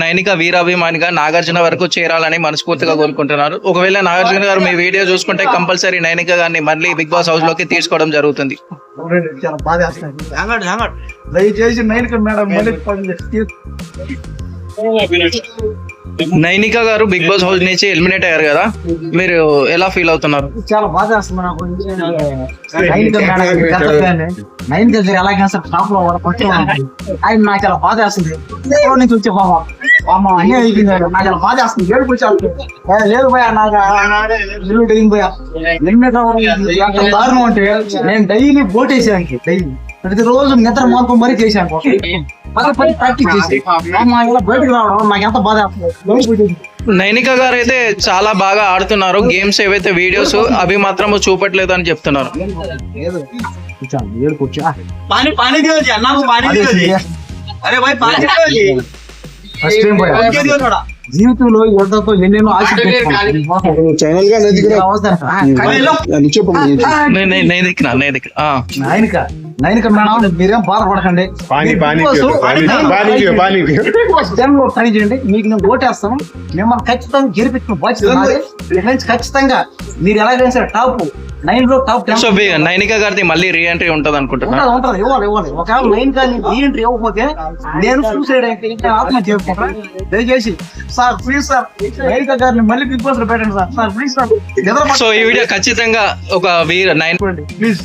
నైనిక వీరాభిమానిగా నాగార్జున వరకు చేరాలని మనస్ఫూర్తిగా కోరుకుంటున్నారు. ఒకవేళ నాగార్జున గారు మీ వీడియో చూసుకుంటే కంపల్సరీ నైనిక గారిని మళ్ళీ బిగ్ బాస్ హౌస్ లోకి తీసుకోవడం జరుగుతుంది. చాలా బాధ దయచేసి నైనిక మేడం నైనిక గారు బిగ్ బాస్ హౌస్ నుంచి ఎలిమినేట్ అయ్యారు కదా, మీరు ఎలా ఫీల్ అవుతున్నారు? చాలా బాధ వేస్తుంది నాకు. నైనిక గారు ఎలాగైనా సరే టాప్ లో ఆయన నాకు చాలా బాధ వేస్తుంది. నుంచి వచ్చే పాప అన్నీ అయిపోయింది. నాకు చాలా బాధ వేస్తుంది. ఏడుపు లేదు పోయా నాకు పోయా ఎలిమినేట్ దారుణం అంటే నేను డైలీ బోట్ వేసాను. డైలీ ప్రతి రోజు నిద్ర మాత్రం మరీ చేశాను. ప్రాక్టీస్ చేసి బయటకు రావడం నాకు ఎంత బాధ వేస్తుంది. నైనిక గారు అయితే చాలా బాగా ఆడుతున్నారు. గేమ్స్ ఏవైతే వీడియోస్ అవి మాత్రం చూపట్లేదు అని చెప్తున్నారు. జీవితంలో ఎవరితో ఎన్నెన్నో ఆశ నైనిక మేడం మీరేం బాధపడకండి. ట్రై చేయండి. మీకు నేను ఓటేస్తాను. మిమ్మల్ని ఖచ్చితంగా గెలిపించిన బాధ్యత ఖచ్చితంగా. మీరు ఎలాగైనా సరే టాప్ 9 లో టాప్ 10. సో నైనిక గారిది మళ్ళీ రీ ఎంట్రీ ఉంటది అనుకుంటున్నా. ఉంటది ఇవ్వాలి. ఒకవేళ నైనిక రీ ఎంట్రీ ఇవ్వకపోతే నేను సూసైడ్ అయితే ఆత్మహత్య చేసుకుంటాను. దయచేసి సార్ ప్లీజ్ సార్ నైనిక గారిని మళ్ళీ బిగ్ బాస్ లో పెట్టండి సార్. Please sir. సో ఈ వీడియో ఖచ్చితంగా ఒక ప్లీజ్